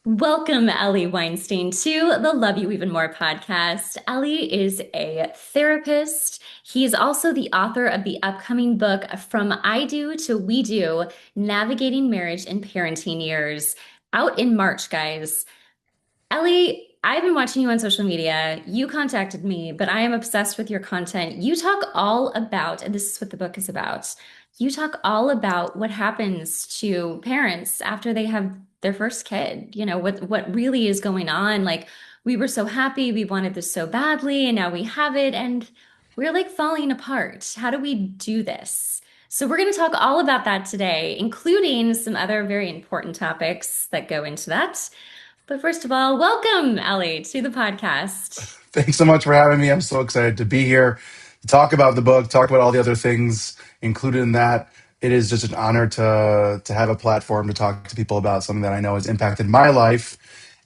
Welcome, Eli Weinstein, to the Love You Even More podcast. Eli is a therapist. He is also the author of the upcoming book, From I Do to We Do, Navigating Marriage and Parenting Years, out in March, guys. Ellie, I've been watching you on social media. You contacted me, but I am obsessed with your content. You talk all about, and this is what the book is about. You talk all about what happens to parents after they have their first kid. You know, what really is going on. Like, we were so happy, we wanted this so badly, and now we have it, and we're like falling apart. How do we do this? So, we're going to talk all about that today, including some other very important topics that go into that. But first of all, welcome, Ellie, to the podcast. Thanks so much for having me. I'm so excited to be here to talk about the book, talk about all the other things included in that. It is just an honor to have a platform to talk to people about something that I know has impacted my life.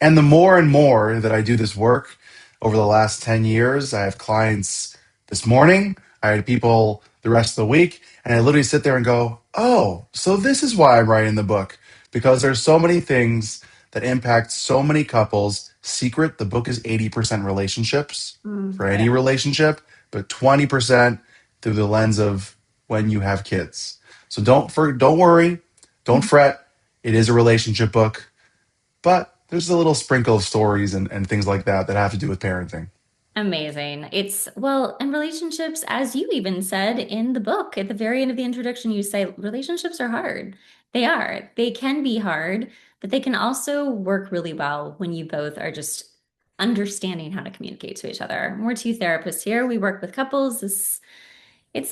And the more and more that I do this work over the last 10 years, I have clients this morning, I had people the rest of the week, and I literally sit there and go, "Oh, so this is why I'm writing the book because there's so many things that impact so many couples. Secret, the book is 80% relationships for any Yeah. relationship, but 20% through the lens of when you have kids. So don't worry, don't fret. It is a relationship book, but there's a little sprinkle of stories and things like that that have to do with parenting. Amazing. It's, well, and relationships, as you even said in the book, at the very end of the introduction, you say relationships are hard. They are. They can be hard, but they can also work really well when you both are just understanding how to communicate to each other. We're two therapists here. We work with couples. It's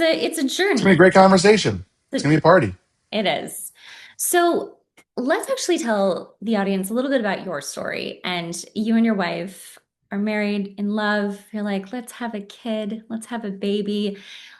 a It's gonna be a journey. great conversation. It's gonna be a party. It is. So let's actually tell the audience a little bit about your story. And you and your wife are married, in love. You're like, let's have a kid, let's have a baby.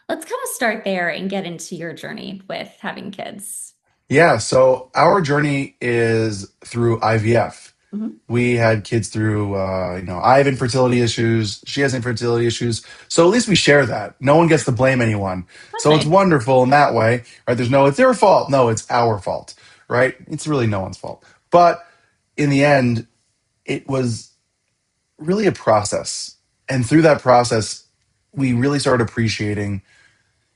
Let's kind of start there and get into your journey with having kids. Yeah, so our journey is through IVF. Mhm. We had kids through, I have infertility issues. She has infertility issues. So at least we share that. No one gets to blame anyone. That's So it's nice. wonderful in that way, right? There's no, it's their fault. No, it's our fault, right? It's really no one's fault. But in the end, it was really a process. And through that process, we really started appreciating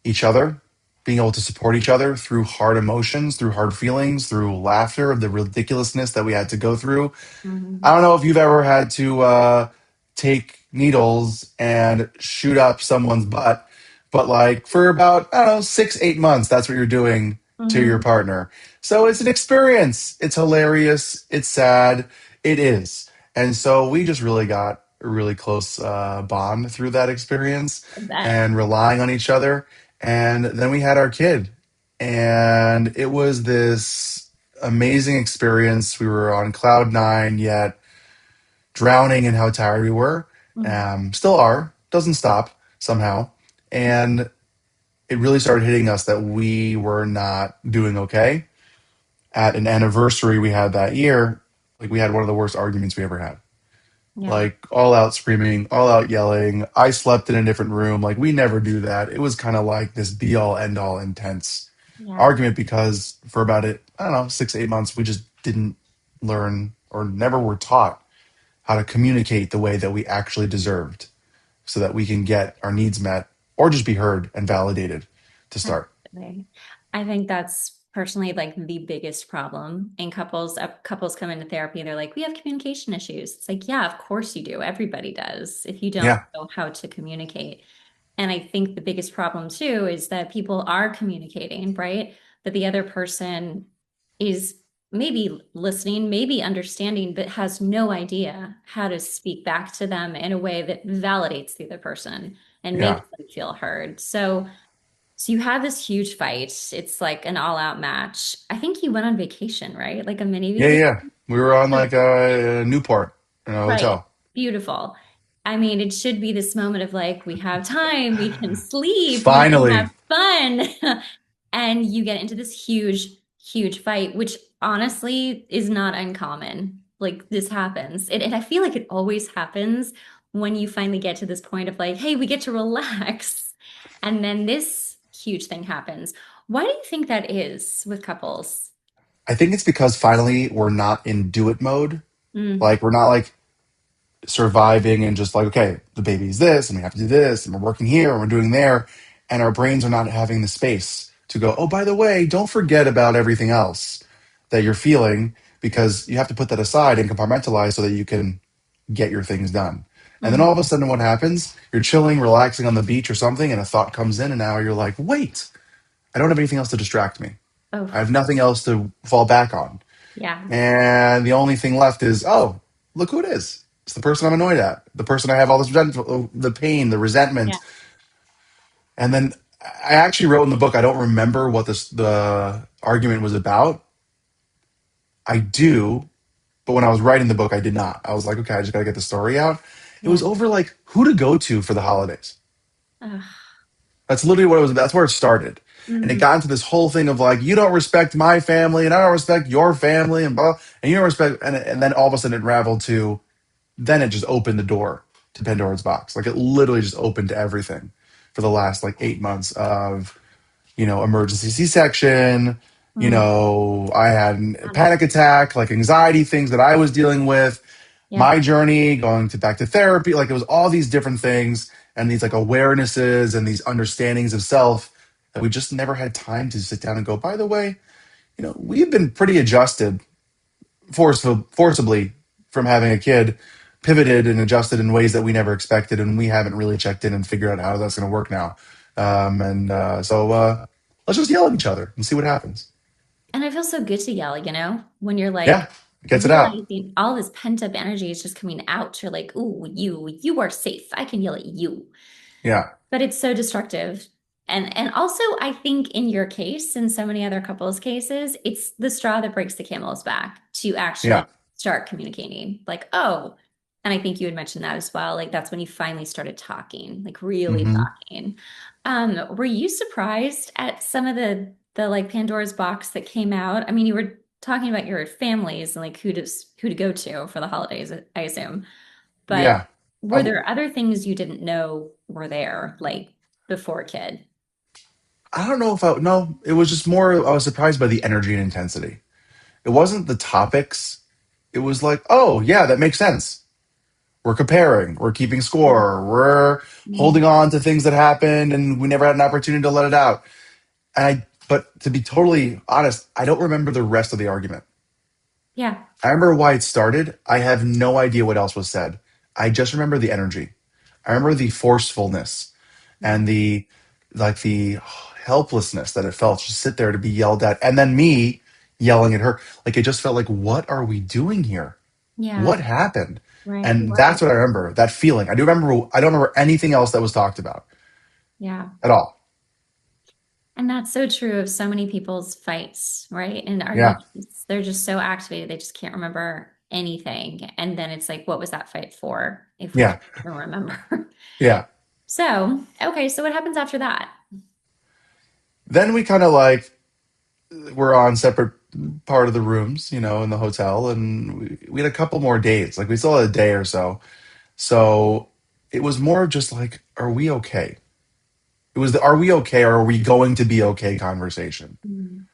each other, being able to support each other through hard emotions, through hard feelings, through laughter of the ridiculousness that we had to go through. I Mhm. don't know if you've ever had to take needles and shoot up someone's butt, but like for about, I don't know, 6, 8 months, that's what you're doing to your Mhm. partner. So it's an experience. It's hilarious. It's sad. It is. And so we just really got a really close bond through that experience I bet. and relying on each other. And then we had our kid. And it was this amazing experience. We were on cloud nine, yet drowning in how tired we were. Mhm. Still are, doesn't stop somehow. And it really started hitting us that we were not doing okay. At an anniversary we had that year, like we had one of the worst arguments we ever had. Yeah. Like all out screaming, all out yelling. I slept in a different room. Like we never do that. It was kind of like this be all end all intense Yeah. argument because for about it, I don't know, 6, 8 months, we just didn't learn or never were taught how to communicate the way that we actually deserved so that we can get our needs met or just be heard and validated to start. Absolutely. I think that's personally like the biggest problem in couples. Couples come into therapy, they're like, we have communication issues. It's like, yeah, of course you do. Everybody does if you don't Yeah. know how to communicate. And I think the biggest problem too is that people are communicating, right? But the other person is maybe listening, maybe understanding, but has no idea how to speak back to them in a way that validates the other person and makes Yeah. them feel heard. So you have this huge fight. It's like an all-out match. I think you went on vacation, right? Like a mini Yeah. vacation. Yeah. We were on So- like a Newport in a Right. hotel. Beautiful. I mean, it should be this moment of like, we have time, we can sleep, we can have Finally. fun. And you get into this huge, huge fight, which honestly is not uncommon. Like this happens. And I feel like it always happens when you finally get to this point of like, hey, we get to relax. And then this huge thing happens. Why do you think that is with couples? I think it's because finally we're not in do it mode. Mm. Like we're not like surviving and just like, okay, the baby's this and we have to do this and we're working here and we're doing there. And our brains are not having the space to go, oh, by the way, don't forget about everything else that you're feeling because you have to put that aside and compartmentalize so that you can get your things done. And then Mm. all of a sudden, what happens? You're chilling, relaxing on the beach or something, and a thought comes in, and now you're like, wait, I don't have anything else to distract me. Oh, I have nothing else to fall back on. yeah. And the only thing left is, oh, look who it is. It's the person I'm annoyed at, the person I have all this the pain, the Yeah. resentment. And then I actually wrote in the book, I don't remember what the argument was about. I do, but when I was writing the book, I did not. I was like, okay, I just got to get the story out. It Yeah. was over like who to go to for the holidays. Ugh. That's literally what it was. That's where it started. And it Mhm. got into this whole thing of like, you don't respect my family and I don't respect your family and blah, and you don't respect, and then all of a sudden it unraveled to, then it just opened the door to Pandora's box. Like it literally just opened to everything for the last like 8 months of, emergency C-section. Mm. I had a Um, panic attack, like anxiety things that I was dealing with, Yeah. my journey going to back to therapy. Like it was all these different things and these like awarenesses and these understandings of self that we just never had time to sit down and go, by the way, we've been pretty adjusted forcibly from having a kid, pivoted and adjusted in ways that we never expected, and we haven't really checked in and figured out how that's going to work now. And so let's just yell at each other and see what happens. And I feel so good to yell, when you're Yeah, like gets it out. realizing all this pent-up energy is just coming out. You're like, ooh, you are safe. I can yell at you. Yeah, But it's so destructive. And also I think in your case and so many other couples cases, it's the straw that breaks the camel's back to yeah, actually start communicating. Like, oh, and I think you had mentioned that as well. Like that's when you finally started talking, like really hmm talking. Were you surprised at some of the like Pandora's box that came out? I mean, you were talking about your families and like who to go to for the holidays, I assume. But yeah. were I, there other things you didn't know were there, like before kid? I don't know if I no. It was just more. I was surprised by the energy and intensity. It wasn't the topics. It was like, oh yeah, that makes sense. We're comparing, we're keeping score, we're Mm. holding on to things that happened and we never had an opportunity to let it out. But to be totally honest, I don't remember the rest of the argument. Yeah. I remember why it started. I have no idea what else was said. I just remember the energy. I remember the forcefulness and the helplessness that it felt to sit there to be yelled at and then me yelling at her. Like it just felt like, what are we doing here? Yeah. What happened? Right. And that's what I remember, that feeling. I don't remember anything else that was talked about Yeah. at all. And that's so true of so many people's fights, right? And Yeah. arguments. They're just so activated, they just can't remember anything. And then it's like, what was that fight for if we Yeah. can't even remember? Yeah. So, okay, so what happens after that? Then we kind of like were on separate part of the rooms, in the hotel, and we had a couple more dates. Like we still had a day or so. So it was more of just like, are we okay? It was the are we okay or are we going to be okay conversation. Mm.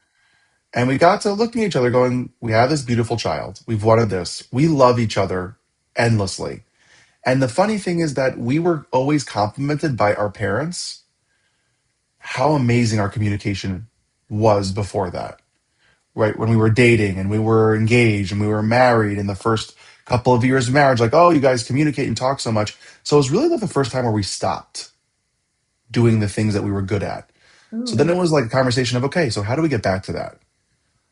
And we got to looking at each other going, we have this beautiful child. We've wanted this. We love each other endlessly. And the funny thing is that we were always complimented by our parents how amazing our communication was before that, right? When we were dating and we were engaged and we were married in the first couple of years of marriage, like, oh, you guys communicate and talk so much. So it was really like the first time where we stopped doing the things that we were good at. So then Ooh. it was like a conversation of, okay, so how do we get back to that?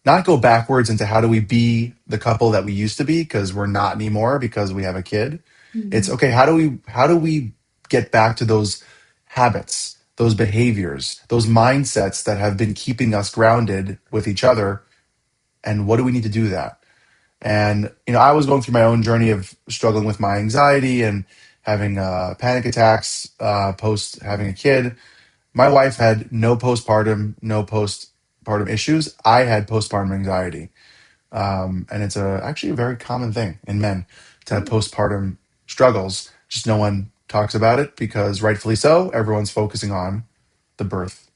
Not go backwards into how do we be the couple that we used to be because we're not anymore because we have a kid. It's Mhm. okay, how do we get back to those habits, those behaviors, those mindsets that have been keeping us grounded with each other, and what do we need to do that? And I was going through my own journey of struggling with my anxiety and having panic attacks post having a kid. My wife had no postpartum issues. I had postpartum anxiety, and it's actually a very common thing in men to have Ooh. postpartum struggles. Just no one talks about it because, rightfully so, everyone's focusing on the birth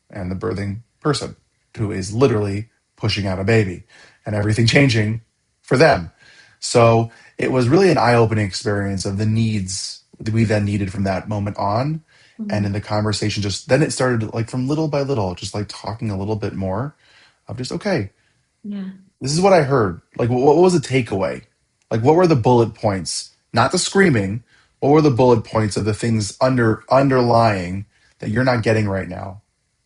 and the birthing person who is literally pushing out a baby and everything changing for them. So it was really an eye-opening experience of the needs that we then needed from that moment on. And Mhm. in the conversation, just then it started like from little by little, just like talking a little bit more of just, okay, Yeah. this is what I heard. Like, what was the takeaway? Like, what were the bullet points? Not the screaming. What were the bullet points of the things underlying that you're not getting right now?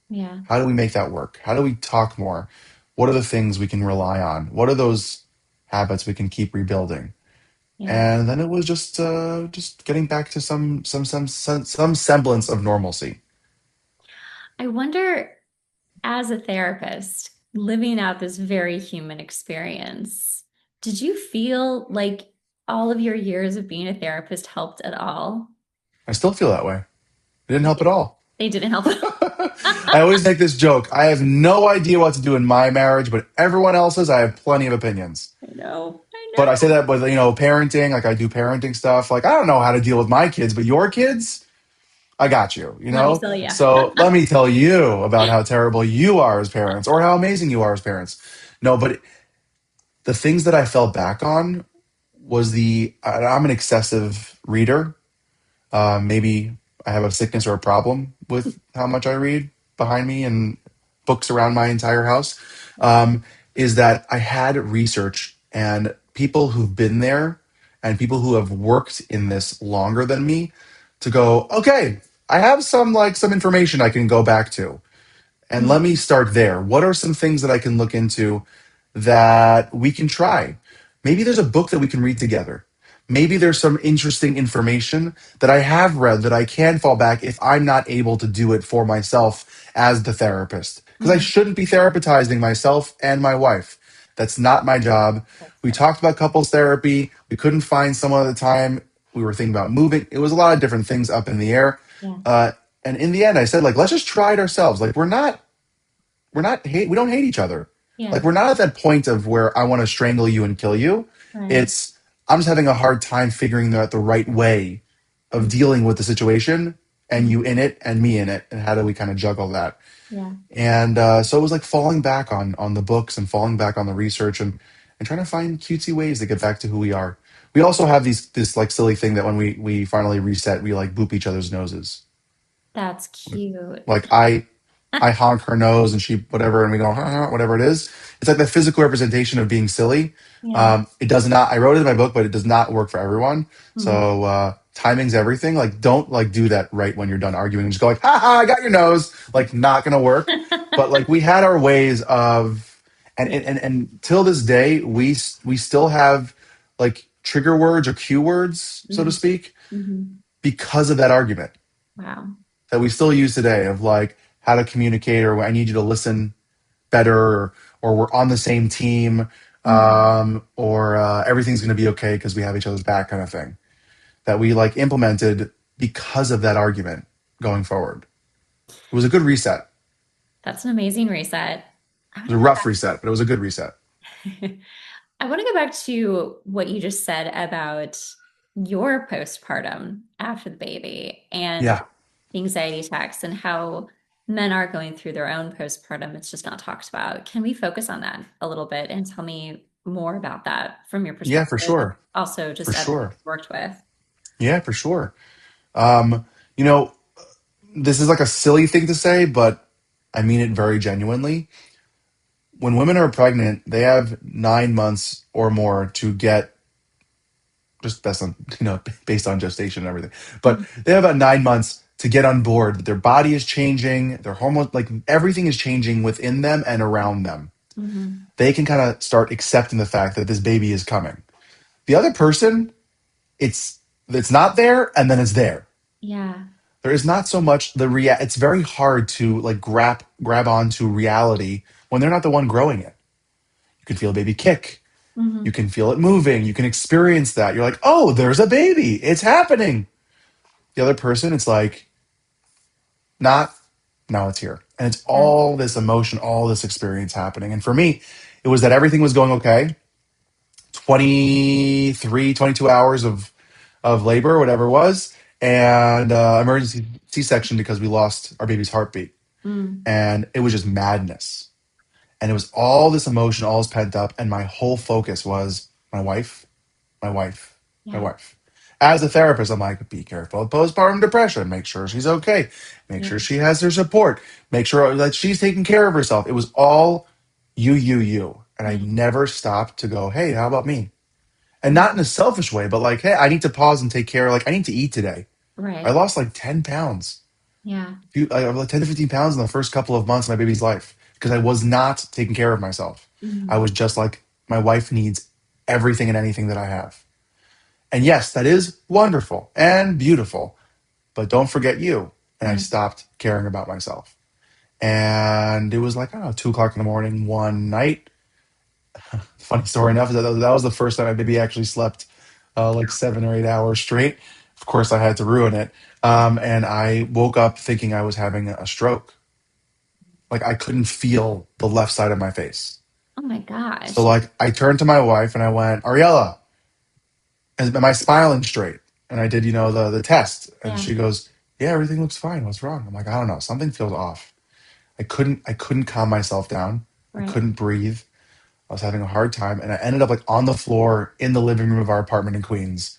Yeah. How do we make that work? How do we talk more? What are the things we can rely on? What are those habits we can keep rebuilding? Yeah. And then it was just getting back to some semblance of normalcy. I wonder, as a therapist, living out this very human experience, did you feel like all of your years of being a therapist helped at all? I still feel that way. It didn't help at all. They didn't help at I all. always make this joke. I have no idea what to do in my marriage, but everyone else's, I have plenty of opinions. I know. I But I say know. that with, parenting, like I do parenting stuff. Like, I don't know how to deal with my kids, but your kids, I got you, you Let me know? tell you. So let me tell you about how terrible you are as parents or how amazing you are as parents. No, but the things that I fell back on was I'm an excessive reader. Maybe I have a sickness or a problem with how much I read behind me and books around my entire house. Um, is that I had research and people who've been there and people who have worked in this longer than me to go, okay, I have some information I can go back to. And let me start there. What are some things that I can look into that we can try? Maybe there's a book that we can read together. Maybe there's some interesting information that I have read that I can fall back if I'm not able to do it for myself as the therapist. Because I Mhm. shouldn't be therapizing myself and my wife. That's not my job. That's We fair. talked about couples therapy. We couldn't find someone at the time. We were thinking about moving. It was a lot of different things up in the air. Yeah. Uh, and in the end, I said, like, let's just try it ourselves. Like, we don't hate each other. Like Yeah. we're not at that point of where I want to strangle you and kill you. Right. It's I'm just having a hard time figuring out the right way of Mhm. dealing with the situation and Mhm. you in it and me in it and how do we kind of juggle that. Yeah. And so it was like falling back on the books and falling back on the research and trying to find cutesy ways to get back to who we are. We also have this like silly thing that when we finally reset, we like boop each other's noses. That's cute. Like I honk her nose and she whatever, and we go whatever it is. It's like the physical representation of being silly. Yeah. It does not. I wrote it in my book, but it does not work for everyone. Mhm. So timing's everything. Like, don't like do that right when you're done arguing and just go like, "Ha ha, I got your nose." Like, not gonna work. But like, we had our ways of, Yeah. and till this day, we still have like trigger words or cue words, so to Mhm. speak, Mhm. because of that argument Wow. that we still use today of like how to communicate or I need you to listen better or we're on the same team Mhm. or everything's going to be okay because we have each other's back kind of thing that we like implemented because of that argument going forward. It was a good reset. It That's an amazing reset. I want was a to rough reset, but it was a good reset. go back. I want to go back to what you just said about your postpartum after the baby and Yeah. the anxiety attacks and how men are going through their own postpartum. It's just not talked about. Can we focus on that a little bit and tell me more about that from your Yeah, perspective? for sure. Also, For just others sure. you've worked with. Yeah, for sure. Um, you know, this is like a silly thing to say, but I mean it very genuinely. When women are pregnant, they have 9 months or more to get just based on gestation and everything. But Mhm. they have about 9 months to get on board. Their body is changing, their hormones, like everything is changing within them and around them. Mhm. They can kind of start accepting the fact that this baby is coming. The other person, it's not there, and then it's there. Yeah. There is not so much it's very hard to like grab onto reality when they're not the one growing it. You can feel a baby kick. You Mhm. can feel it moving. You can experience that. You're like, oh, there's a baby. It's happening. The other person, it's like, not, now it's here. And it's Yeah. all this emotion, all this experience happening. And for me, it was that everything was going okay. 22 hours of labor, whatever it was, and emergency C-section because we lost our baby's heartbeat. Mm. And it was just madness. And it was all this emotion, all this pent up. And my whole focus was my wife. My wife. My Yeah. wife. As a therapist, I'm like, be careful of postpartum depression. Make sure she's okay. Make Yeah. sure she has her support. Make sure that she's taking care of herself. It was all you, you, you. And I Yeah. never stopped to go, hey, how about me? And Yeah. not in a selfish way, but like, hey, I need to pause and take care. Like, I need to eat today. I Right. lost like 10 pounds. Yeah. I was like 10 to 15 pounds in the first couple of months of my baby's life because I was not taking care of myself. I Mhm. was just like, my wife needs everything and anything that I have. And yes, that is wonderful and beautiful, but don't forget you. And I Yeah. stopped caring about myself. And it was like, I don't know, 2 o'clock in the morning one night. Funny story enough, that was the first time my baby actually slept like 7 or 8 hours straight. Of course, I had to ruin it. And I woke up thinking I was having a stroke. Like I couldn't feel the left side of my face. Oh my So gosh. like I turned to my wife and I went, Ariella, am I smiling straight? And I did, the test. And Yeah. she goes, yeah, everything looks fine. What's wrong? I'm like, I don't know. Something feels off. I couldn't calm myself down. I Right. couldn't breathe. I was having a hard time. And I ended up like on the floor in the living room of our apartment in Queens,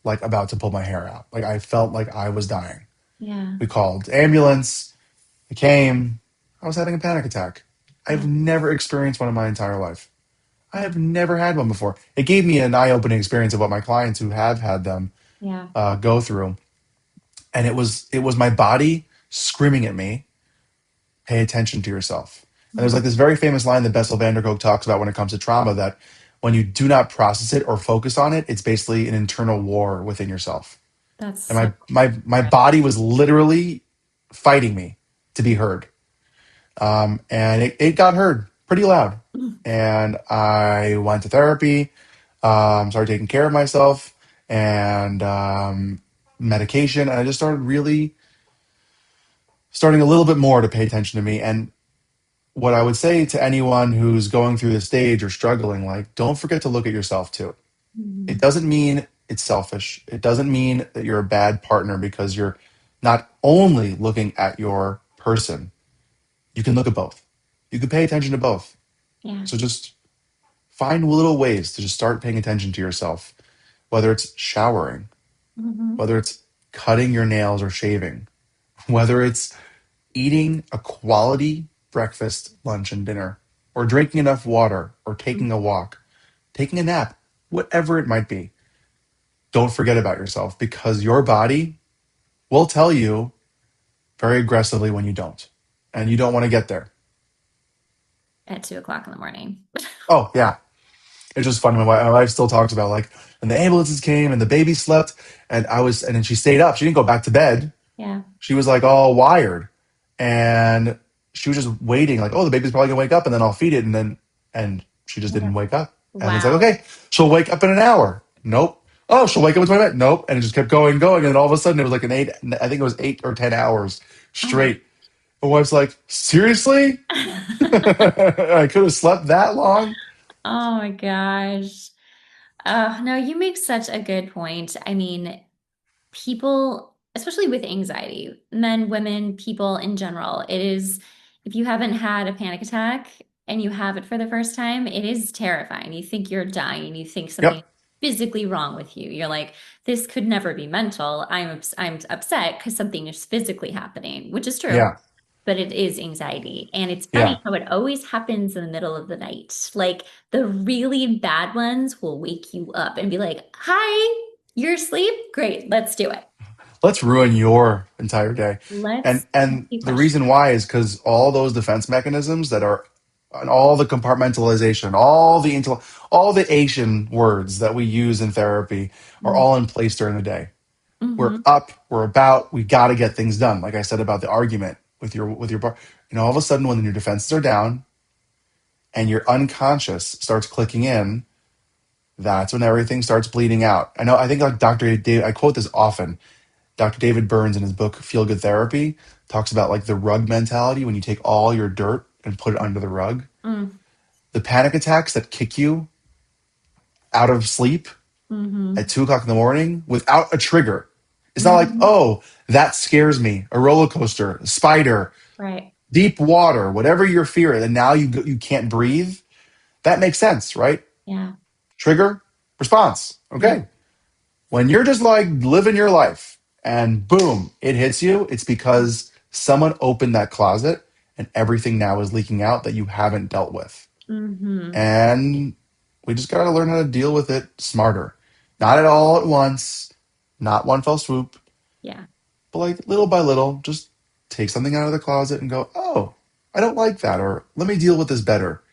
like about to pull my hair out. Like I felt like I was dying. Yeah. We called ambulance. It came. I was having a panic attack. Yeah. I've never experienced one in my entire life. I Yeah. have never had one before. It gave me an eye-opening experience of what my clients who have had them Yeah. go through, and it was my body screaming at me, "Pay attention to yourself." And there's Mhm. like this very famous line that Bessel van der Kolk talks about when it comes to trauma that when you do not process it or focus on it, it's basically an internal war within yourself. That's And so my right. body was literally fighting me to be heard. And it got heard pretty loud. And I went to therapy, started taking care of myself, and medication. And I just started really starting a little bit more to pay attention to me. And what I would say to anyone who's going through this stage or struggling, like, don't forget to look at yourself too. It Mhm. doesn't mean it's selfish. It doesn't mean that you're a bad partner because you're not only looking at your person. You can look at both. You can pay attention to both. Yeah. So just find little ways to just start paying attention to yourself, whether it's showering, Mhm. whether it's cutting your nails or shaving, whether it's eating a quality breakfast, lunch, and dinner, or drinking enough water, or taking a walk, taking a nap, whatever it might be. Don't forget about yourself because your body will tell you very aggressively when you don't. And you don't want to get there. At 2 o'clock in the morning. Oh, yeah. It's just funny. My wife still talks about like when the ambulances came and the baby slept, and then she stayed up. She didn't go back to bed. Yeah. She was like all wired, and she was just waiting. Like, oh, the baby's probably gonna wake up, and then I'll feed it, and she just Yeah. didn't wake up. And it's like, Wow. okay, she'll wake up in an hour. Nope. Oh, she'll wake up in 20 minutes. Nope. And it just kept going, going, and then all of a sudden it was like an eight. I think it was 8 or 10 hours Oh my. straight. My wife's like, seriously? I could have slept that long. Oh my gosh. No, you make such a good point. I mean, people, especially with anxiety, men, women, people in general, it is, if you haven't had a panic attack and you have it for the first time, it is terrifying. You think you're dying, you think something Yep. physically wrong with you. You're like, this could never be mental. I'm upset because something is physically happening, which is true, Yeah. but it is anxiety. And it's funny Yeah. how it always happens in the middle of the night. Like the really bad ones will wake you up and be like, hi, you're asleep? Great, let's do it. Let's ruin your entire day. And Let's ask and you the questions. reason why is because all those defense mechanisms that are and all the compartmentalization, all the Asian words that we use in therapy are all in place during the day. We're Mm-hmm. up, we're about, we got to get things done. Like I said about the argument with your bar, all of a sudden when your defenses are down and your unconscious starts clicking in, that's when everything starts bleeding out. I think like Dr. Dave, I quote this often. Dr. David Burns in his book Feel Good Therapy talks about like the rug mentality when you take all your dirt and put it under the rug. Mm. The panic attacks that kick you out of sleep at Mm-hmm. 2 o'clock in the morning without a trigger. It's not like, Mm-hmm. oh, that scares me. A roller coaster, a spider, Right. deep water, whatever your fear is, and now you can't breathe. That makes sense, right? Yeah. Trigger. response. Yeah. Okay. When you're just like living your life and boom, it hits you, it's because someone opened that closet and everything now is leaking out that you haven't dealt with. Mm-hmm. And we just got to learn how to deal with it smarter. Not at all at once, not one fell swoop, Yeah. but like little by little, just take something out of the closet and go, oh, I don't like that, or let me deal with this better.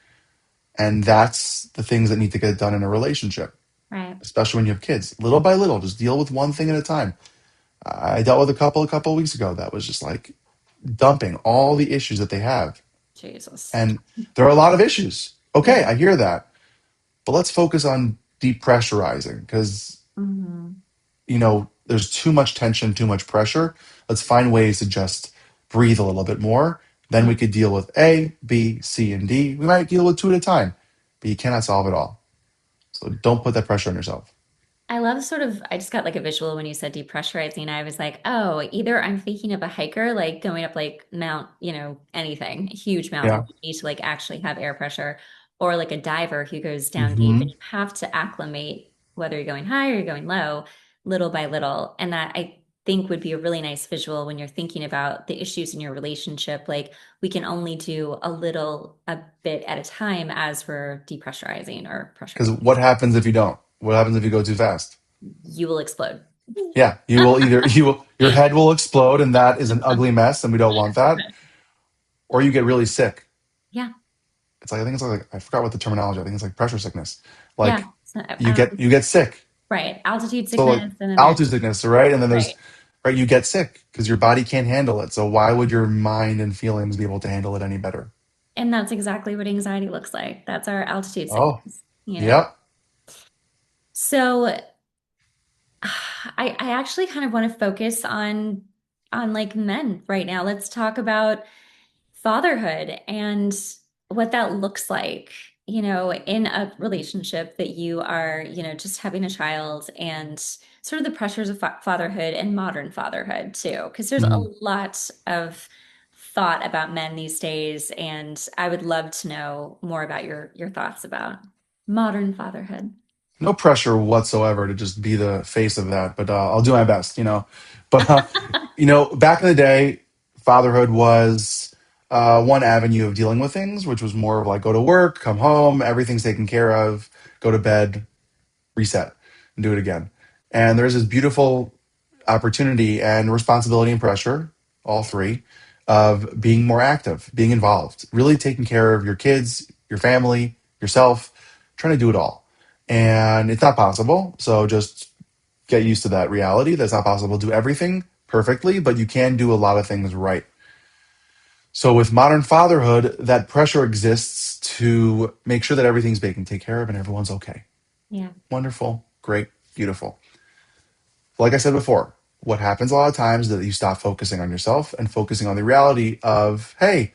And that's the things that need to get done in a relationship, Right. especially when you have kids. Little by little, just deal with one thing at a time. I dealt with a couple of weeks ago that was just like dumping all the issues that they have. Jesus. And there are a lot of issues. Yeah. Okay, I hear that. But let's focus on depressurizing because, Mm-hmm. there's too much tension, too much pressure. Let's find ways to just breathe a little bit more. Then Yeah. we could deal with A, B, C, and D. We might deal with two at a time, but you cannot solve it all. So don't put that pressure on yourself. I love sort of, I just got like a visual when you said depressurizing. I was like, oh, either I'm thinking of a hiker, like going up like Mount, anything, a huge mountain, Yeah. you need to like actually have air pressure, or like a diver who goes down deep and Hmm. you have to acclimate, whether you're going high or you're going low, little by little. And that I think would be a really nice visual when you're thinking about the issues in your relationship. Like we can only do a bit at a time as we're depressurizing or Because pressurizing. what happens if you don't? What happens if you go too fast? You will explode. Yeah, your head will explode, and that is an ugly mess, and we don't want that. Or you get really sick. Yeah. It's like I think it's like I forgot what the terminology. I think it's like pressure sickness. Yeah. Like So, you get sick. right. Altitude So like sickness, and then there's altitude sickness, right? And then there's right. right, you get sick because your body can't handle it. So why would your mind and feelings be able to handle it any better? And that's exactly what anxiety looks like. That's our altitude Oh, sickness. yep. So I actually kind of want to focus on like men right now. Let's talk about fatherhood and what that looks like, in a relationship that you are, just having a child and sort of the pressures of fatherhood and modern fatherhood too, because there's a Mhm. lot of thought about men these days, and I would love to know more about your thoughts about modern fatherhood. No pressure whatsoever to just be the face of that, but I'll do my best. But back in the day, fatherhood was one avenue of dealing with things, which was more of like go to work, come home, everything's taken care of, go to bed, reset, and do it again. And there's this beautiful opportunity and responsibility and pressure, all three, of being more active, being involved, really taking care of your kids, your family, yourself, trying to do it all. And it's not possible. So just get used to that reality. That's not possible to do everything perfectly, but you can do a lot of things right. So with modern fatherhood, that pressure exists to make sure that everything's taken care of and everyone's okay. Yeah. Wonderful, great, beautiful. Like I said before, what happens a lot of times is that you stop focusing on yourself and focusing on the reality of, hey,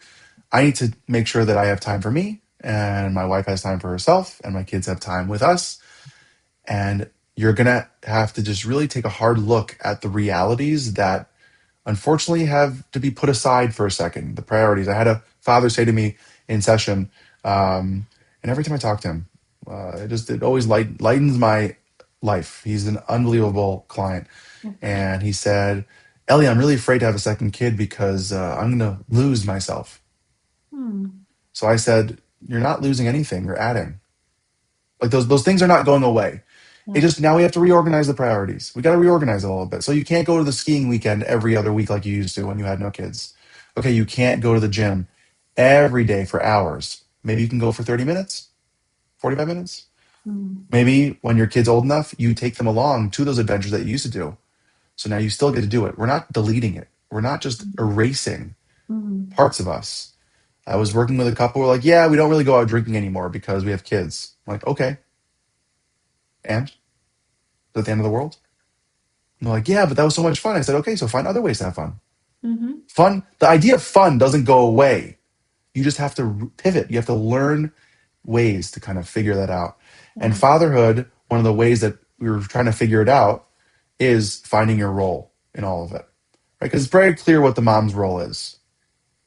I need to make sure that I have time for me and my wife has time for herself and my kids have time with us. And you're going to have to just really take a hard look at the realities that unfortunately have to be put aside for a second. The priorities. I had a father say to me in session, and every time I talk to him, it always lightens my life. He's an unbelievable client, and he said, "Ellie, I'm really afraid to have a second kid because I'm going to lose myself." Hmm. So I said, "You're not losing anything. You're adding. Like those things are not going away. It Yeah. just now we have to reorganize the priorities. We got to reorganize it a little bit. So you can't go to the skiing weekend every other week like you used to when you had no kids. Okay, you can't go to the gym every day for hours. Maybe you can go for 30 minutes, 45 minutes. Hmm. Maybe when your kid's old enough, you take them along to those adventures that you used to do. So now you still get to do it. We're not deleting it. We're not just erasing Hmm. parts of us. I was working with a couple who were like, yeah, we don't really go out drinking anymore because we have kids. I'm like, okay, and is that the end of the world? And they're like, yeah, but that was so much fun. I said, okay, so find other ways to have fun. Hmm. Fun, the idea of fun doesn't go away. You just have to pivot. You have to learn ways to kind of figure that out. And Yeah. fatherhood, one of the ways that we were trying to figure it out is finding your role in all of it. Right? Because it's very clear what the mom's role is.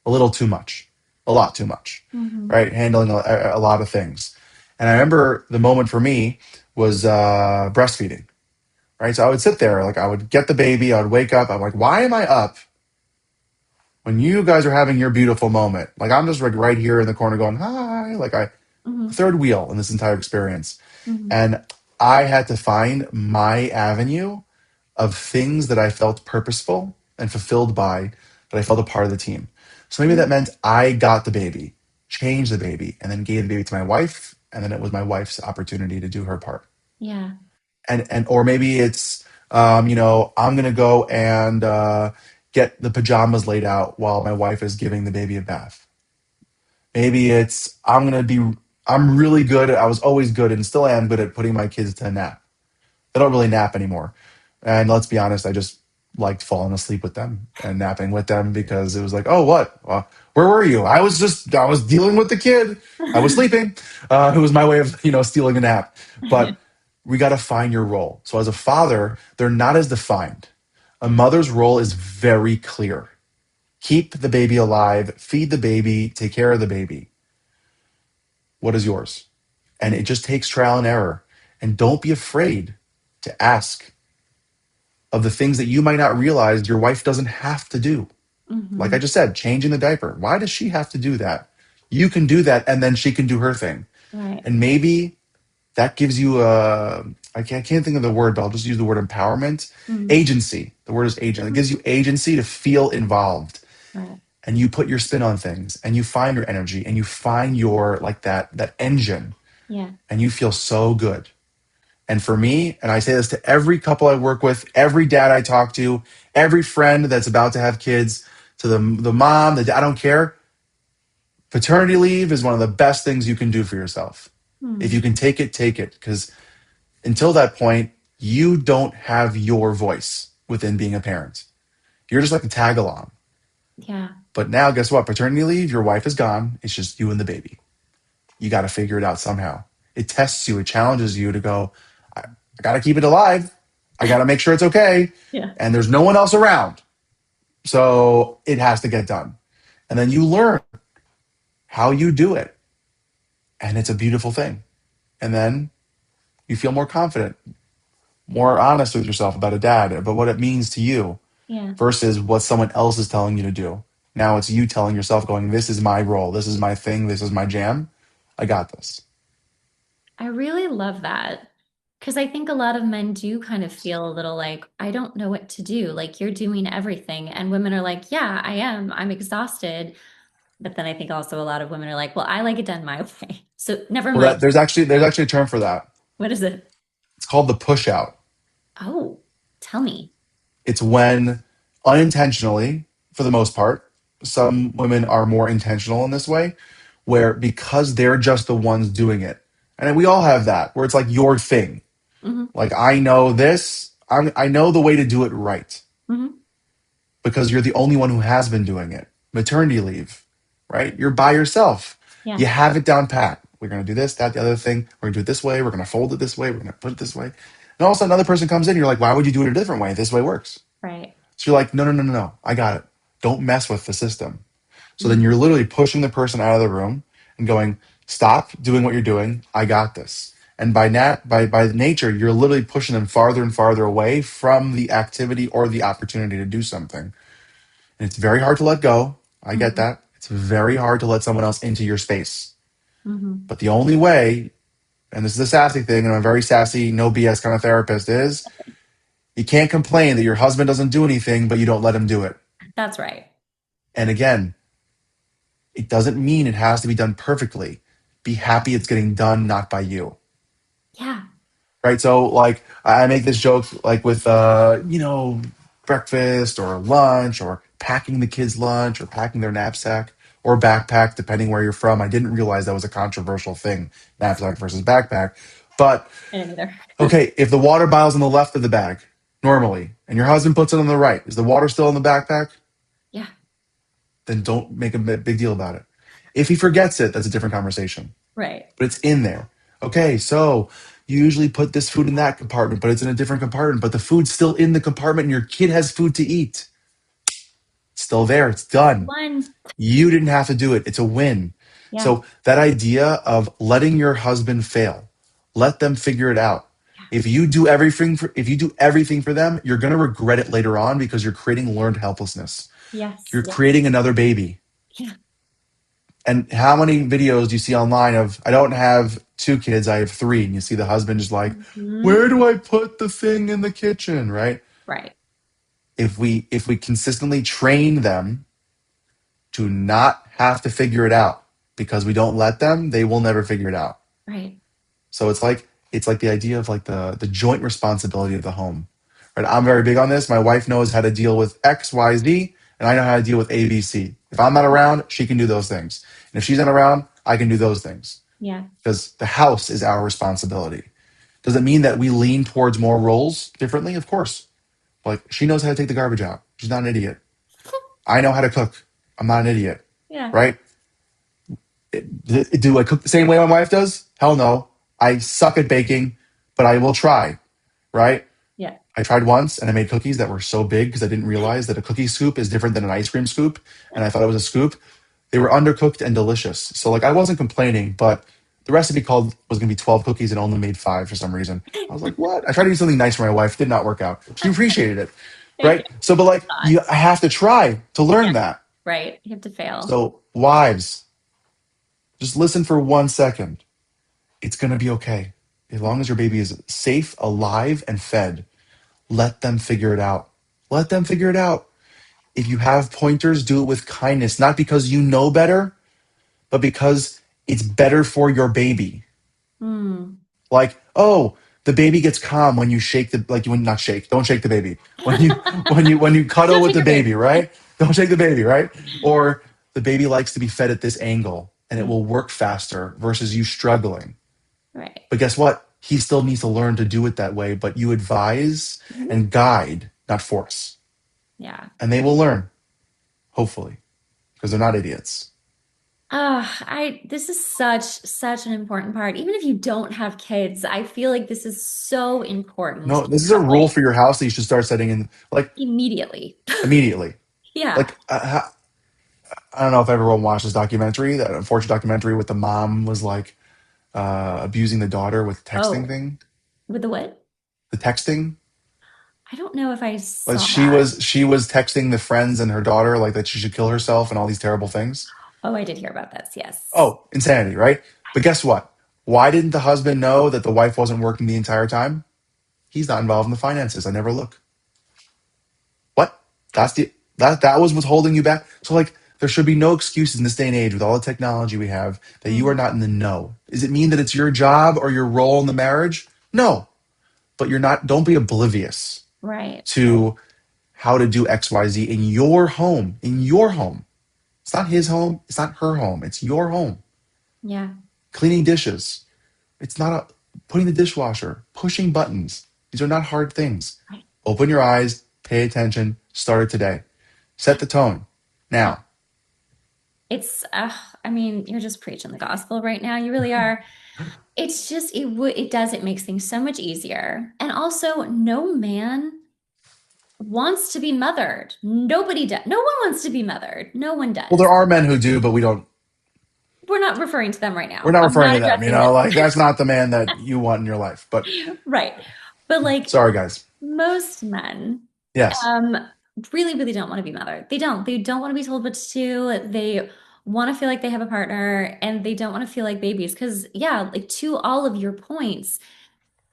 A little too much, a lot too much, Hmm. right? Handling a lot of things. And I remember the moment for me was breastfeeding, right? So I would sit there, like I would get the baby, I would wake up, I'm like, why am I up when you guys are having your beautiful moment? Like I'm just like right here in the corner going, hi, like I Hmm. third wheel in this entire experience. Hmm. And I had to find my avenue of things that I felt purposeful and fulfilled by, that I felt a part of the team. So maybe that meant I got the baby, changed the baby, and then gave the baby to my wife, and then it was my wife's opportunity to do her part. Yeah. And or maybe it's I'm gonna go and get the pajamas laid out while my wife is giving the baby a bath. Maybe it's I'm really good I was always good and still am good at putting my kids to nap. They don't really nap anymore. And let's be honest, I just liked falling asleep with them and napping with them because it was like, oh, what? Where were you? I was dealing with the kid. I was sleeping. It was my way of, stealing a nap. But we got to find your role. So as a father, they're not as defined. A mother's role is very clear. Keep the baby alive, feed the baby, take care of the baby. What is yours? And it just takes trial and error. And don't be afraid to ask of the things that you might not realize your wife doesn't have to do. Like I Hmm. just said, changing the diaper. Why does she have to do that? You can do that and then she can do her thing. Right. And maybe that gives you I can't think of the word, but I'll just use the word empowerment. Mm. Agency. The word is agent. It gives you agency to feel involved. Right. And you put your spin on things and you find your energy and you find your like that engine Yeah. and you feel so good. And for me, and I say this to every couple I work with, every dad I talk to, every friend that's about to have kids, to the mom, I don't care. Paternity leave is one of the best things you can do for yourself. If Mm. you can take it, take it. Because until that point, you don't have your voice within being a parent. You're just like a tag along. Yeah. But now, guess what? Paternity leave, your wife is gone. It's just you and the baby. You got to figure it out somehow. It tests you, it challenges you to go, I got to keep it alive. I got to make sure it's okay. Yeah. And there's no one else around. So it has to get done. And then you learn how you do it. And it's a beautiful thing. And then you feel more confident, more honest with yourself about a dad, about what it means to you Yeah. versus what someone else is telling you to do. Now it's you telling yourself, going, this is my role. This is my thing. This is my jam. I got this. I really love that because I think a lot of men do kind of feel a little like, I don't know what to do. Like, you're doing everything. And women are like, yeah, I am. I'm exhausted. But then I think also a lot of women are like, well, I like it done my way. So never Well, mind. there's actually a term for that. What is it? It's called the push out. Oh, tell me. It's when unintentionally, for the most part, some women are more intentional in this way, where because they're just the ones doing it. And we all have that, where it's like your thing. Hmm. Like, I know this, I know the way to do it right Hmm. because you're the only one who has been doing it. Maternity leave, right? You're by yourself. Yeah. You have it down pat. We're going to do this, that, the other thing. We're going to do it this way. We're going to fold it this way. We're going to put it this way. And all of a sudden, another person comes in. You're like, why would you do it a different way? This way works. Right. So you're like, no, no, no, no, no. I got it. Don't mess with the system. So then Mhm. you're literally pushing the person out of the room and going, stop doing what you're doing. I got this. And by nature, you're literally pushing them farther and farther away from the activity or the opportunity to do something. And it's very hard to let go. I get Mhm. that. It's very hard to let someone else into your space. Mhm. But the only way, and this is a sassy thing, and I'm a very sassy, no BS kind of therapist, is you can't complain that your husband doesn't do anything, but you don't let him do it. That's right. And again, it doesn't mean it has to be done perfectly. Be happy it's getting done, not by you. Yeah. Right. So like I make this joke like with breakfast or lunch or packing the kids' lunch or packing their knapsack or backpack, depending where you're from. I didn't realize that was a controversial thing, knapsack versus backpack. But I didn't either. okay, if the water bottle's on the left of the bag normally and your husband puts it on the right, is the water still in the backpack? Yeah. Then don't make a big deal about it. If he forgets it, that's a different conversation. Right. But it's in there. Okay, so you usually put this food in that compartment, but it's in a different compartment, but the food's still in the compartment and your kid has food to eat. It's still there. It's done. One. You didn't have to do it. It's a win. Yeah. So that idea of letting your husband fail, Let them figure it out. If you do everything for them, you're going to regret it later on because you're creating learned helplessness. Yes. You're Yeah. creating another baby. Yeah. And how many videos do you see online of, I don't have two kids, I have three. And you see the husband just like, Mhm. where do I put the thing in the kitchen? Right. Right. If we consistently train them to not have to figure it out because we don't let them, they will never figure it out. Right. So it's like the idea of like the joint responsibility of the home. Right? I'm very big on this. My wife knows how to deal with X, Y, Z, and I know how to deal with A, B, C. If I'm not around, she can do those things. And if she's not around, I can do those things. Yeah. Because the house is our responsibility. Does it mean that we lean towards more roles differently? Of course. Like she knows how to take the garbage out. She's not an idiot. I know how to cook. I'm not an idiot. Yeah. Right? Do I cook the same way my wife does? Hell no. I suck at baking, but I will try. Right? Yeah. I tried once and I made cookies that were so big because I didn't realize that a cookie scoop is different than an ice cream scoop. And I thought it was a scoop. They were undercooked and delicious. So like I wasn't complaining, but the recipe called was gonna be 12 cookies and only made five for some reason. I was like, what? I tried to do something nice for my wife, did not work out. She appreciated it. Thank you. Right? So but like God. you I have to try to Yeah. learn that. Right. You have to fail. So wives, just listen for 1 second. It's gonna be okay. As long as your baby is safe, alive, and fed, let them figure it out. Let them figure it out. If you have pointers, do it with kindness, not because you know better, but because it's better for your baby. Hmm. Like, oh, the baby gets calm when you shake the like you would not shake. Don't shake the baby. When you cuddle Don't with shake the your baby. baby, right? Don't shake the baby, right? Or the baby likes to be fed at this angle and it Yeah. will work faster versus you struggling. Right. But guess what? He still needs to learn to do it that way, but you advise Mhm. and guide, not force. Yeah. And they will learn, hopefully, because they're not idiots. This is such an important part. Even if you don't have kids, I feel like this is so important No, to this is a have rule like for your house that you should start setting in like immediately. immediately. Yeah. Like I don't know if everyone watched this documentary, that unfortunate documentary with the mom was like abusing the daughter with texting Oh, thing. with the what? The texting, I don't know if I like saw she that. was she was texting the friends and her daughter like that she should kill herself and all these terrible things. Oh, I did hear about this. Yes. Oh, insanity, right? But guess what? Why didn't the husband know that the wife wasn't working the entire time? He's not involved in the finances. I never look. What? That was what's holding you back. So like there should be no excuses in this day and age with all the technology we have that you are Mm, not in the know. Does it mean that it's your job or your role in the marriage? No. But you're not, don't be oblivious right. to how to do XYZ in your home. In your home. It's not his home, it's not her home. It's your home. Yeah. Cleaning dishes. It's not putting the dishwasher, pushing buttons. These are not hard things. Right. Open your eyes, pay attention, start it today. Set the tone. Yeah. Now, I mean, you're just preaching the gospel right now. You really are. It's just, it makes things so much easier. And also, no man wants to be mothered. Nobody does. No one wants to be mothered. No one well, there does. are men who do, but we don't, We're not referring to them right we're now. not I'm referring not to them, addressing them. like that's not the man that you want in your life. But Right. But like sorry, guys. most men, Yes. um, really don't want to be mothered. They don't. They don't want to be told what to do. They want to feel like they have a partner and they don't want to feel like babies. Because, yeah, like to all of your points,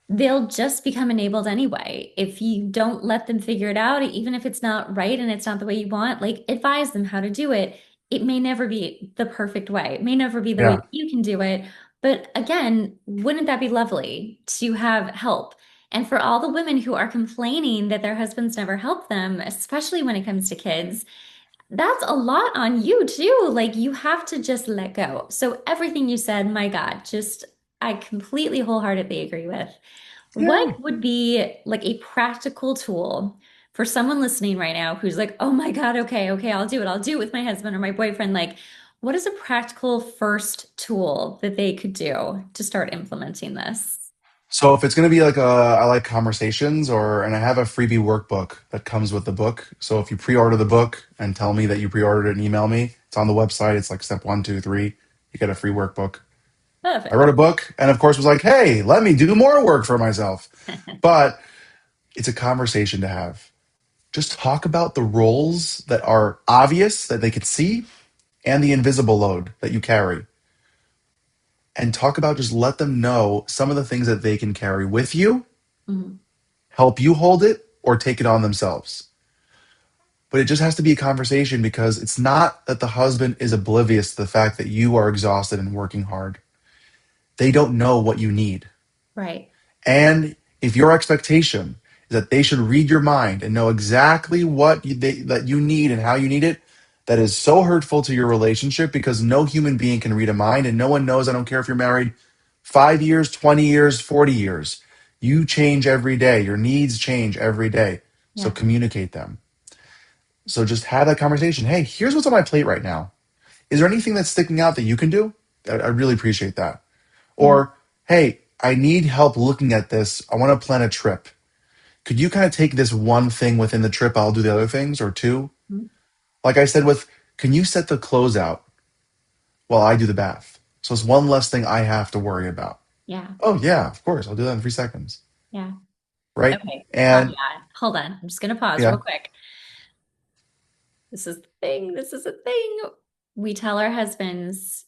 they'll just become enabled anyway. If you don't let them figure it out, even if it's not right and it's not the way you want, like advise them how to do it. It may never be the perfect way. It may never be the way Yeah. that you can do it. But again, wouldn't that be lovely to have help? And for all the women who are complaining that their husbands never help them, especially when it comes to kids, that's a lot on you too. Like you have to just let go. So everything you said, my God, just I completely wholeheartedly agree with. What Yeah. would be like a practical tool for someone listening right now who's like, oh my God, okay, I'll do it. I'll do it with my husband or my boyfriend. Like, what is a practical first tool that they could do to start implementing this? So if it's gonna be like I like conversations and I have a freebie workbook that comes with the book. So if you pre-order the book and tell me that you pre-ordered it and email me, it's on the website. It's like step one, two, three. You get a free workbook. I wrote Perfect. a book and, of course, was like, hey, let me do more work for myself. But it's a conversation to have. Just talk about the roles that are obvious that they could see and the invisible load that you carry. And talk about just let them know some of the things that they can carry with you, Mhm. help you hold it, or take it on themselves. But it just has to be a conversation because it's not that the husband is oblivious to the fact that you are exhausted and working hard. They don't know what you need. Right. And if your expectation is that they should read your mind and know exactly that you need and how you need it, that is so hurtful to your relationship because no human being can read a mind and no one knows. I don't care if you're married 5 years, 20 years, 40 years. You change every day. Your needs change every day. So Yeah. communicate them. So just have that conversation. Hey, here's what's on my plate right now. Is there anything that's sticking out that you can do? I really appreciate that. Yeah. Or, hey, I need help looking at this. I want to plan a trip. Could you kind of take this one thing within the trip? I'll do the other things, or two. Mhm. Like I said, can you set the clothes out while I do the bath? So it's one less thing I have to worry about. Yeah. Oh, yeah, of course. I'll do that in 3 seconds. Yeah. Right. Okay. And Caveat. Hold on. I'm just gonna pause real yeah. quick. This is the thing. This is a thing. We tell our husbands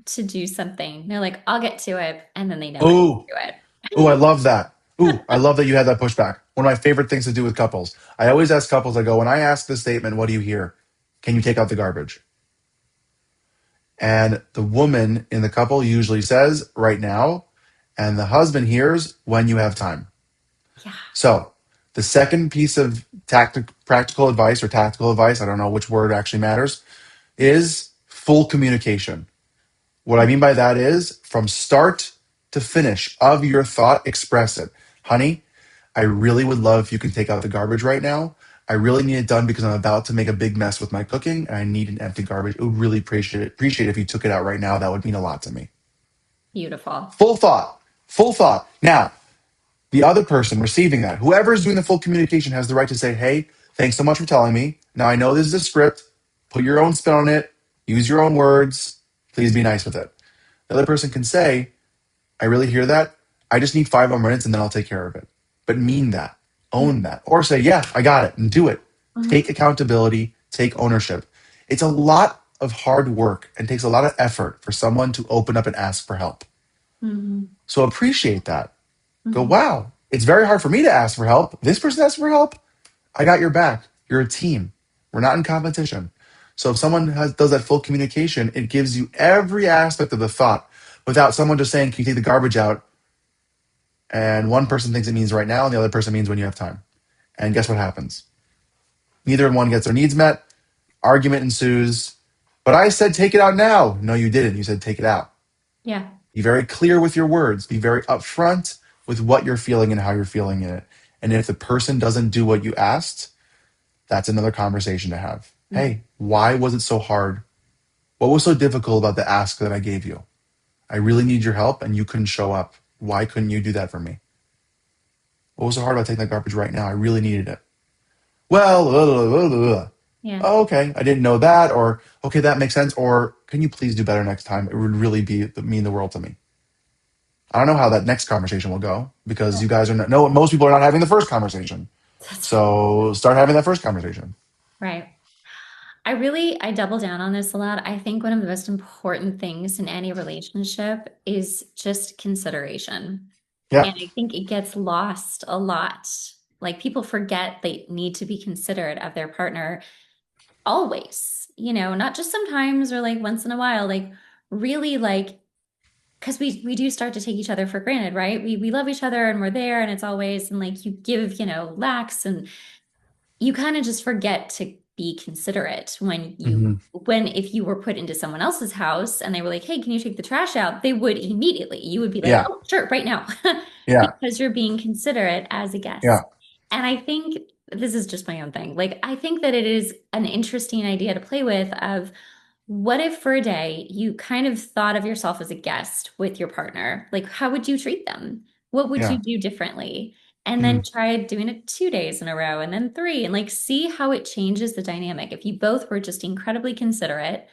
to do something. They're like, I'll get to it. And then they never get Oh, to oh, I it. love that. Ooh, I love that you had that pushback. One of my favorite things to do with couples. I always ask couples, I go, when I ask this statement, what do you hear? Can you take out the garbage? And the woman in the couple usually says, right now. And the husband hears, when you have time. Yeah. So the second piece of practical advice or tactical advice, I don't know which word actually matters, is full communication. What I mean by that is from start to finish of your thought, express it. Honey, I really would love if you could take out the garbage right now. I really need it done because I'm about to make a big mess with my cooking and I need an empty garbage. I would really appreciate it if you took it out right now. That would mean a lot to me. Beautiful. Full thought. Full thought. Now, the other person receiving that, whoever is doing the full communication has the right to say, hey, thanks so much for telling me. Now I know this is a script. Put your own spin on it. Use your own words. Please be nice with it. The other person can say, I really hear that. I just need 5 more minutes and then I'll take care of it. But mean that, Yeah. own that, or say, yeah, I got it and do it. Mhm. Take accountability, take ownership. It's a lot of hard work and takes a lot of effort for someone to open up and ask for help. Mhm. So appreciate that. Go, Mhm. wow, it's very hard for me to ask for help. This person asks for help. I got your back. You're a team. We're not in competition. So if someone does that full communication, it gives you every aspect of the thought without someone just saying, can you take the garbage out? And one person thinks it means right now, and the other person means when you have time. And guess what happens? Neither one gets their needs met. Argument ensues. But I said take it out now. No, you didn't. You said take it out. Yeah. Be very clear with your words. Be very upfront with what you're feeling and how you're feeling it. And if the person doesn't do what you asked, that's another conversation to have. Mhm. Hey, why was it so hard? What was so difficult about the ask that I gave you? I really need your help and you couldn't show up. Why couldn't you do that for me? What was so hard about taking that garbage right now? I really needed it. Well, Yeah. oh, okay, I didn't know that, or okay, that makes sense, or can you please do better next time? It would really mean the world to me. I don't know how that next conversation will go because you guys are not, no, most people are not having the first conversation. That's right. So start having that first conversation. Right. I double down on this a lot. I think one of the most important things in any relationship is just consideration. Yeah. And I think it gets lost a lot. Like people forget they need to be considerate of their partner always, not just sometimes or like once in a while, like really like because we do start to take each other for granted, right? We love each other and we're there and it's always and like you give, lax and you kind of just forget to be considerate Hmm. when if you were put into someone else's house and they were like, hey, can you take the trash out? They would immediately. You would be like, Yeah. oh, sure, right now, Yeah. because you're being considerate as a Yeah. guest. And I think this is just my own thing. Like, I think that it is an interesting idea to play with of what if for a day you kind of thought of yourself as a guest with your partner? Like, how would you treat them? What would you Yeah. do differently? And then Hmm. try doing it 2 days in a row and then three and like see how it changes the dynamic. If you both were just incredibly considerate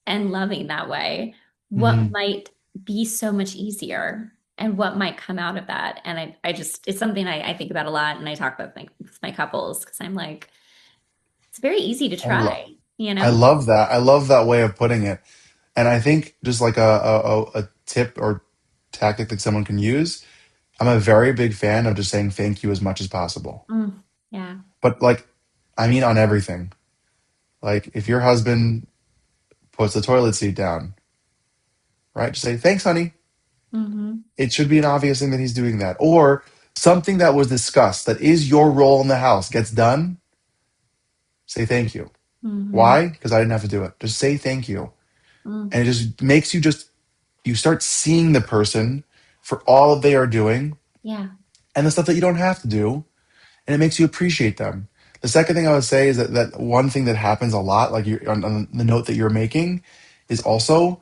and loving that way, what Hmm. might be so much easier and what might come out of that. And I just, it's something I think about a lot and I talk about with my couples because I'm like, it's very easy to I love, try, you I know? love that. I love that way of putting it. And I think just like a tip or tactic that someone can use, I'm a very big fan of just saying thank you as much as possible. Mm, yeah. But like, I mean, on everything. Like, if your husband puts the toilet seat down, right? Just say, thanks, honey. Mm-hmm. It should be an obvious thing that he's doing that. Or something that was discussed that is your role in the house gets done, say thank you. Mm-hmm. Why? Because I didn't have to do it. Just say thank you. Mm, And it just makes you just, you start seeing the person for all that they are doing yeah. and the stuff that you don't have to do. And it makes you appreciate them. The second thing I would say is that one thing that happens a lot, like on the note that you're making, is also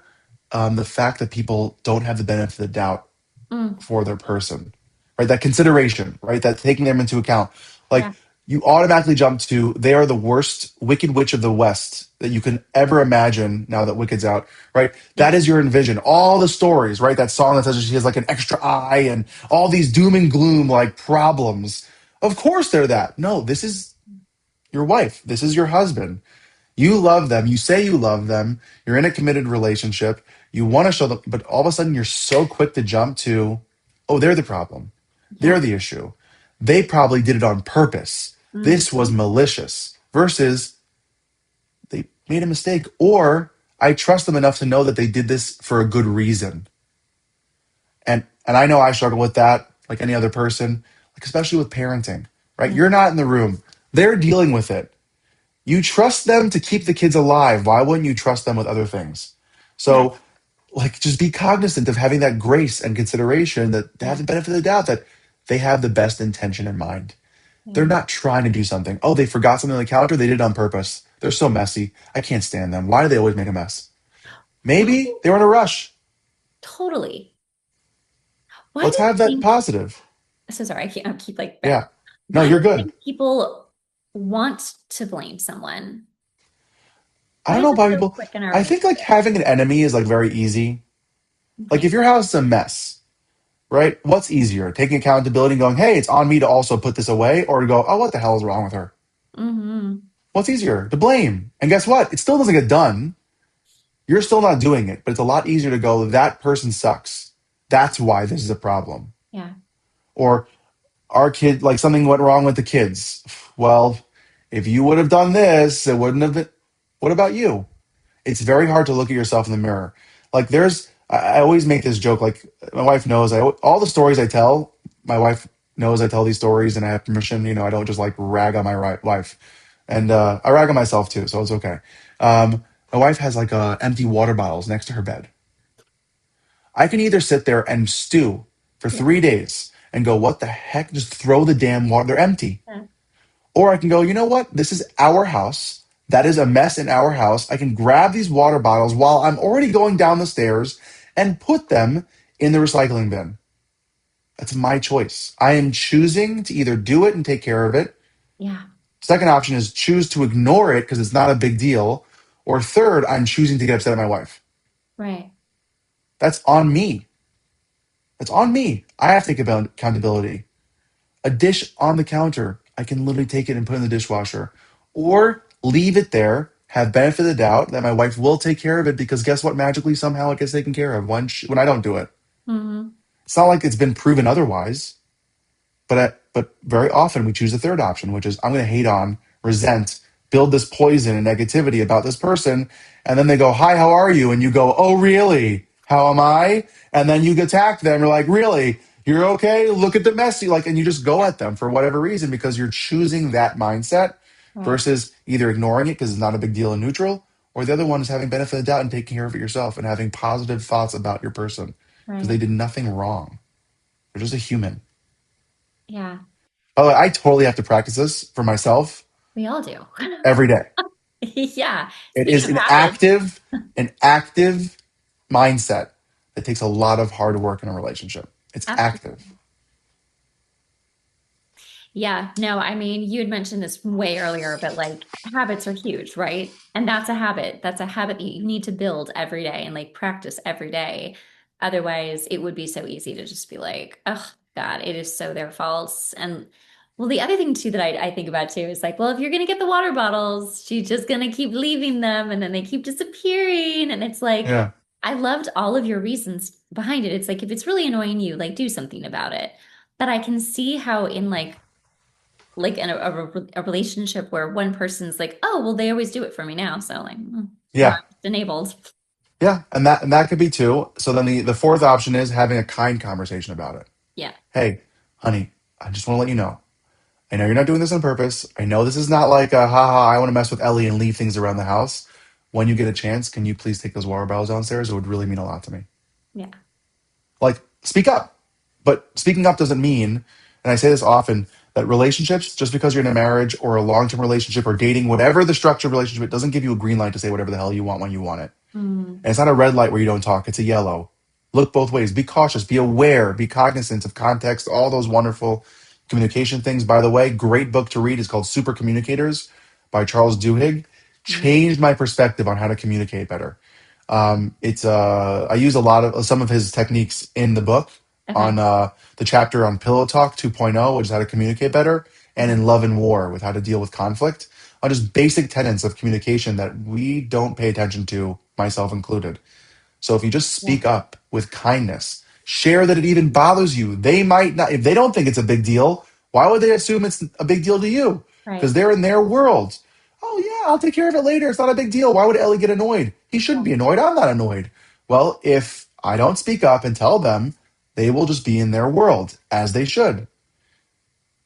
the fact that people don't have the benefit of the doubt Mm, for their person, right? That consideration, right? That taking them into account. Like yeah. you automatically jump to they are the worst wicked witch of the West that you can ever imagine now that Wicked's out, right? Yeah. That is your envision. All the stories, right? That song that says she has like an extra eye and all these doom and gloom like problems. Of course they're that. No, this is your wife. This is your husband. You love them. You say you love them. You're in a committed relationship. You want to show them, but all of a sudden you're so quick to jump to, oh, they're the problem. They're Yeah. the issue. They probably did it on purpose. Mm, This was malicious versus they made a mistake. Or I trust them enough to know that they did this for a good reason. And I know I struggle with that, like any other person, like especially with parenting, right? yeah. You're not in the room. They're dealing with it. You trust them to keep the kids alive. Why wouldn't you trust them with other things? Yeah. So, like, just be cognizant of having that grace and consideration that they have Yeah. the benefit of the doubt that they have the best intention in mind. They're Yeah. not trying to do something. Oh, they forgot something on the counter. They did it on purpose. They're so messy. I can't stand them. Why do they always make a mess? Why? Maybe they were in a rush. Totally. Why Let's do have you that think? positive. So sorry, I keep like back. Yeah. No, Why do you're you good. think people want to blame someone? I Why don't is know it about so people. quick in our I think like relationship? having an enemy is like very easy. Like Okay. if your house is a mess, right? What's easier? Taking accountability and going, hey, it's on me to also put this away, or to go, oh, what the hell is wrong with her? Mm-hmm. What's easier? To blame. And guess what? It still doesn't get done. You're still not doing it, but it's a lot easier to go, that person sucks. That's why this is a problem. Yeah. Or our kid, like something went wrong with the kids. Well, if you would have done this, it wouldn't have been. What about you? It's very hard to look at yourself in the mirror. Like I always make this joke. Like my wife knows, all the stories I tell, my wife knows I tell these stories, and I have permission. I don't just like rag on my wife, and I rag on myself too, so it's okay. My wife has like empty water bottles next to her bed. I can either sit there and stew for Yeah. 3 days and go, what the heck? Just throw the damn water. They're empty. Yeah. Or I can go, you know what? This is our house. That is a mess in our house. I can grab these water bottles while I'm already going down the stairs and put them in the recycling bin. That's my choice. I am choosing to either do it and take care of it. Yeah. Second option is choose to ignore it because it's not a big deal. Or third, I'm choosing to get upset at my wife. Right. That's on me. That's on me. I have to take accountability. A dish on the counter, I can literally take it and put it in the dishwasher. Or leave it there, have benefit of the doubt that my wife will take care of it because guess what? Magically, somehow it gets taken care of when I don't do it. Mm-hmm. It's not like it's been proven otherwise, but very often we choose the third option, which is I'm going to hate on, resent, build this poison and negativity about this person. And then they go, hi, how are you? And you go, oh, really? How am I? And then you attack them. You're like, really? You're okay? Look at the mess. And you just go Yeah. at them for whatever reason because you're choosing that mindset Right. versus either ignoring it because it's not a big deal and neutral, or the other one is having benefit of the doubt and taking care of it yourself and having positive thoughts about your person because they Right. did nothing wrong. They're just a human. Yeah. Oh, I totally have to practice this for myself We all do. every day. Yeah. It Speaking is of habits, an active mindset that takes a lot of hard work in a relationship. It's active. absolutely. Yeah, no, I mean, you had mentioned this way earlier, but like habits are huge, right? And that's a habit. That's a habit that you need to build every day and like practice every day. Otherwise, it would be so easy to just be like, oh God, it is so their fault. And well, the other thing too that I think about too is like, well, if you're gonna get the water bottles, she's just gonna keep leaving them and then they keep disappearing. And it's like, Yeah. I loved all of your reasons behind it. It's like if it's really annoying you, like do something about it. But I can see how in like in a relationship where one person's like, oh, well, they always do it for me now. So like, now Yeah. I'm just enabled. Yeah. And that could be too. So then the fourth option is having a kind conversation about it. Yeah. Hey, honey, I just want to let you know. I know you're not doing this on purpose. I know this is not like a haha, I want to mess with Ellie and leave things around the house. When you get a chance, can you please take those water bottles downstairs? It would really mean a lot to me. Yeah. Like, speak up. But speaking up doesn't mean, and I say this often, that relationships, just because you're in a marriage or a long term relationship or dating, whatever the structure of relationship, it doesn't give you a green light to say whatever the hell you want when you want it. Mm. And it's not a red light where you don't talk, it's a yellow. Look both ways. Be cautious, be aware, be cognizant of context, all those wonderful communication things. By the way, great book to read is called Super Communicators by Charles Duhigg. Mm. Changed my perspective on how to communicate better. It's I use a lot of some of his techniques in the book Okay. on the chapter on Pillow Talk 2.0, which is how to communicate better, and Mhm. in Love and War with how to deal with conflict on just basic tenets of communication that we don't pay attention to, myself included. So if you just Yeah. speak up with kindness, share that it even bothers you. They might not, if they don't think it's a big deal, why would they assume it's a big deal to you? Because Right. they're in their world. Oh, yeah, I'll take care of it later. It's not a big deal. Why would Ellie get annoyed? He shouldn't Yeah. be annoyed. I'm not annoyed. Well, if I don't speak up and tell them, they will just be in their world, as they should.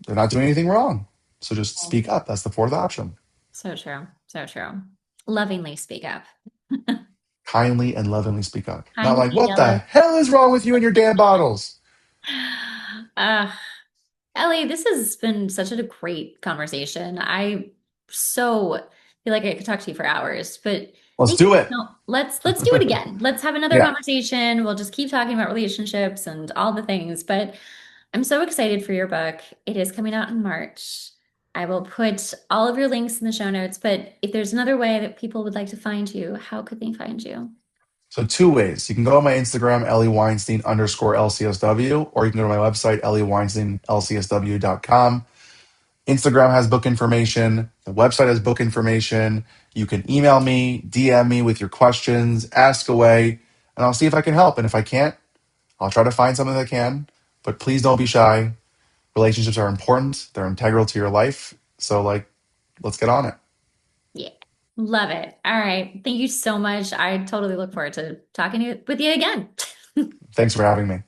They're not doing anything wrong. So just Right. speak up. That's the fourth option. So true. So true. Lovingly speak up. Kindly and lovingly speak up. Not Kindly like, what the yellow. hell is wrong with you and your damn bottles? Uh, Ellie, this has been such a great conversation. I so feel like I could talk to you for hours, but Let's thank you. do it. No, let's do it again. Let's have another Yeah. conversation. We'll just keep talking about relationships and all the things. But I'm so excited for your book. It is coming out in March. I will put all of your links in the show notes, but if there's another way that people would like to find you, how could they find you? So two ways. You can go on my Instagram, Ellie Weinstein underscore LCSW, or you can go to my website, EllieWeinsteinLCSW.com. Instagram has book information. The website has book information. You can email me, DM me with your questions, ask away, and I'll see if I can help. And if I can't, I'll try to find something that can. But please don't be shy. Relationships are important. They're integral to your life. So like, let's get on it. Yeah. Love it. All right. Thank you so much. I totally look forward to talking with you again. Thanks for having me.